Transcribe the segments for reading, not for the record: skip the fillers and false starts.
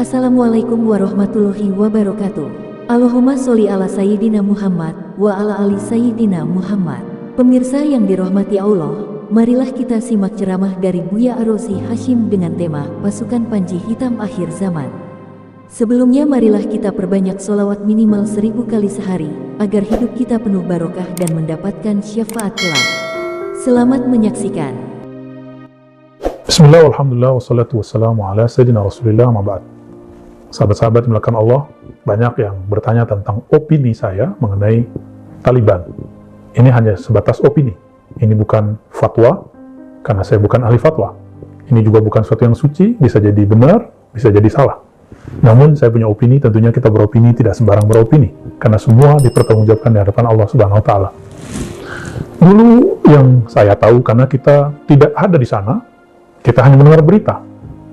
Assalamualaikum warahmatullahi wabarakatuh. Allahumma sholli ala Sayyidina Muhammad wa ala ali Sayyidina Muhammad. Pemirsa yang dirahmati Allah, marilah kita simak ceramah dari Buya Ar-Razi Hashim dengan tema Pasukan Panji Hitam Akhir Zaman. Sebelumnya marilah kita perbanyak sholawat minimal 1000 kali sehari, agar hidup kita penuh barokah dan mendapatkan syafaat kelak. Selamat menyaksikan. Bismillah, alhamdulillah, wassalatu wassalamu ala sayyidina rasulillah, ma'ba'd. Sahabat-sahabat dimulakan Allah, banyak yang bertanya tentang opini saya mengenai Taliban. Ini hanya sebatas opini. Ini bukan fatwa, karena saya bukan ahli fatwa. Ini juga bukan sesuatu yang suci, bisa jadi benar, bisa jadi salah. Namun saya punya opini, tentunya kita beropini tidak sembarang beropini, karena semua dipertanggungjawabkan di hadapan Allah Subhanahu wa Ta'ala. Dulu yang saya tahu, karena kita tidak ada di sana, kita hanya mendengar berita.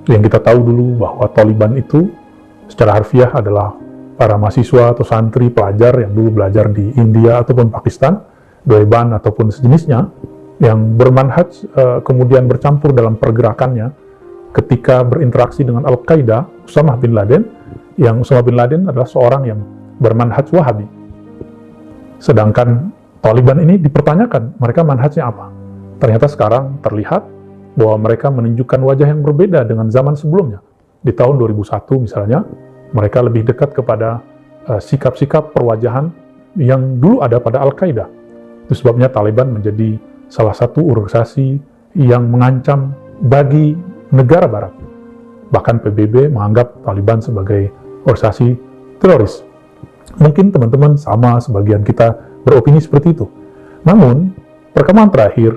Yang kita tahu dulu bahwa Taliban itu secara harfiah adalah para mahasiswa atau santri pelajar yang dulu belajar di India ataupun Pakistan, Doeban ataupun sejenisnya, yang bermanhaj kemudian bercampur dalam pergerakannya ketika berinteraksi dengan Al-Qaeda, Usamah bin Laden, yang Usamah bin Laden adalah seorang yang bermanhaj Wahabi. Sedangkan Taliban ini dipertanyakan, mereka manhajnya apa? Ternyata sekarang terlihat bahwa mereka menunjukkan wajah yang berbeda dengan zaman sebelumnya. Di tahun 2001 misalnya, mereka lebih dekat kepada sikap-sikap perwajahan yang dulu ada pada Al-Qaeda. Itu sebabnya Taliban menjadi salah satu organisasi yang mengancam bagi negara barat. Bahkan PBB menganggap Taliban sebagai organisasi teroris. Mungkin teman-teman sama sebagian kita beropini seperti itu. Namun, perkembangan terakhir,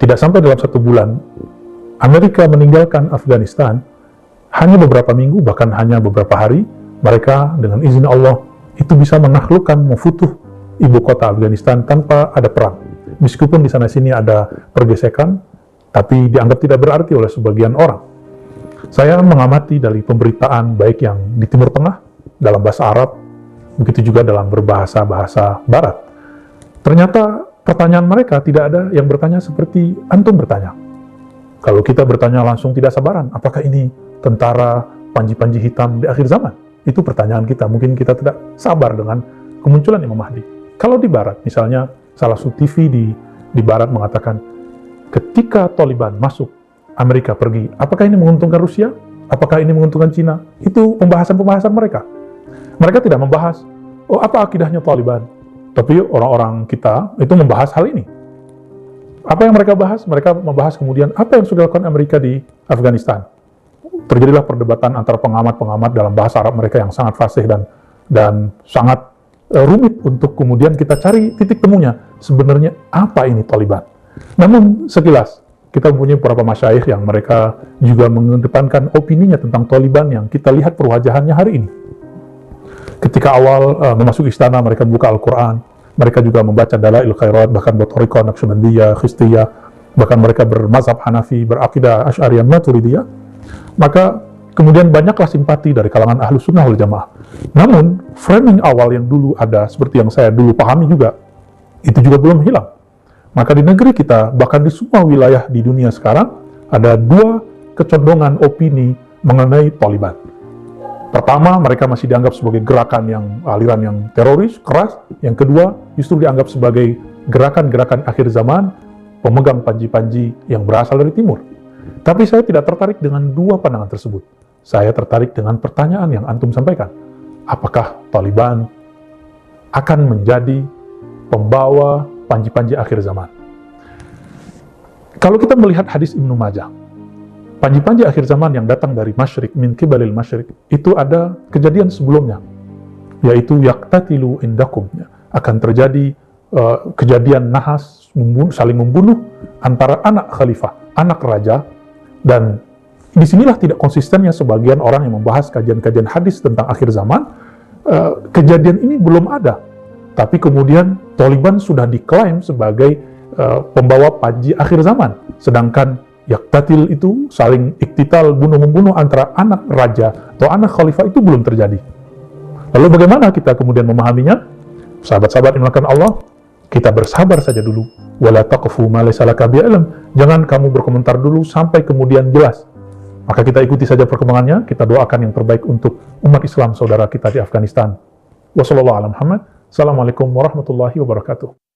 tidak sampai dalam 1 bulan, Amerika meninggalkan Afghanistan. Hanya beberapa minggu, bahkan hanya beberapa hari, mereka dengan izin Allah itu bisa menaklukkan, memfutuh ibu kota Afghanistan tanpa ada perang. Meskipun di sana-sini ada pergesekan, tapi dianggap tidak berarti oleh sebagian orang. Saya mengamati dari pemberitaan baik yang di Timur Tengah, dalam bahasa Arab, begitu juga dalam berbahasa-bahasa Barat. Ternyata pertanyaan mereka tidak ada yang bertanya seperti antum bertanya. Kalau kita bertanya langsung tidak sabaran, apakah ini tentara panji-panji hitam di akhir zaman? Itu pertanyaan kita. Mungkin kita tidak sabar dengan kemunculan Imam Mahdi. Kalau di Barat, misalnya salah satu TV di Barat mengatakan, ketika Taliban masuk, Amerika pergi, apakah ini menguntungkan Rusia? Apakah ini menguntungkan Cina? Itu pembahasan-pembahasan mereka. Mereka tidak membahas, oh apa akidahnya Taliban? Tapi orang-orang kita itu membahas hal ini. Apa yang mereka bahas? Mereka membahas kemudian apa yang sudah dilakukan Amerika di Afghanistan. Terjadilah perdebatan antara pengamat-pengamat dalam bahasa Arab mereka yang sangat fasih dan sangat rumit untuk kemudian kita cari titik temunya. Sebenarnya apa ini Taliban? Namun sekilas, kita mempunyai beberapa masyayikh yang mereka juga mengedepankan opininya tentang Taliban yang kita lihat perwajahannya hari ini. Ketika awal memasuki istana, mereka buka Al-Quran, mereka juga membaca Dalail Khairat, bahkan berthariqah Naqsyabandiyah, Khistiyah, bahkan mereka bermazhab Hanafi, berakidah Asy'ariyah Maturidiyah. Maka kemudian banyaklah simpati dari kalangan Ahlus Sunnah wal Jamaah. Namun, framing awal yang dulu ada, seperti yang saya dulu pahami juga, itu juga belum hilang. Maka di negeri kita, bahkan di semua wilayah di dunia sekarang, ada 2 kecondongan opini mengenai Taliban. Pertama, mereka masih dianggap sebagai gerakan yang aliran yang teroris, keras. Yang kedua, justru dianggap sebagai gerakan-gerakan akhir zaman, pemegang panji-panji yang berasal dari timur. Tapi saya tidak tertarik dengan 2 pandangan tersebut. Saya tertarik dengan pertanyaan yang antum sampaikan. Apakah Taliban akan menjadi pembawa panji-panji akhir zaman? Kalau kita melihat hadis Ibnu Majah, panji-panji akhir zaman yang datang dari Masyriq, min kibalil Masyriq, itu ada kejadian sebelumnya, yaitu yaktatilu indakum, akan terjadi kejadian nahas, saling membunuh antara anak khalifah, anak raja, dan disinilah tidak konsistennya sebagian orang yang membahas kajian-kajian hadis tentang akhir zaman. Kejadian ini belum ada, tapi kemudian Taliban sudah diklaim sebagai pembawa panji akhir zaman, sedangkan yaktatil itu saling iktital, bunuh-membunuh antara anak raja atau anak khalifah itu belum terjadi. Lalu bagaimana kita kemudian memahaminya? Sahabat-sahabat yang dimuliakan Allah, kita bersabar saja dulu. Wala taqfu ma laysa laka bi'ilm. Jangan kamu berkomentar dulu sampai kemudian jelas. Maka kita ikuti saja perkembangannya, kita doakan yang terbaik untuk umat Islam saudara kita di Afghanistan. Wassalamualaikum warahmatullahi wabarakatuh.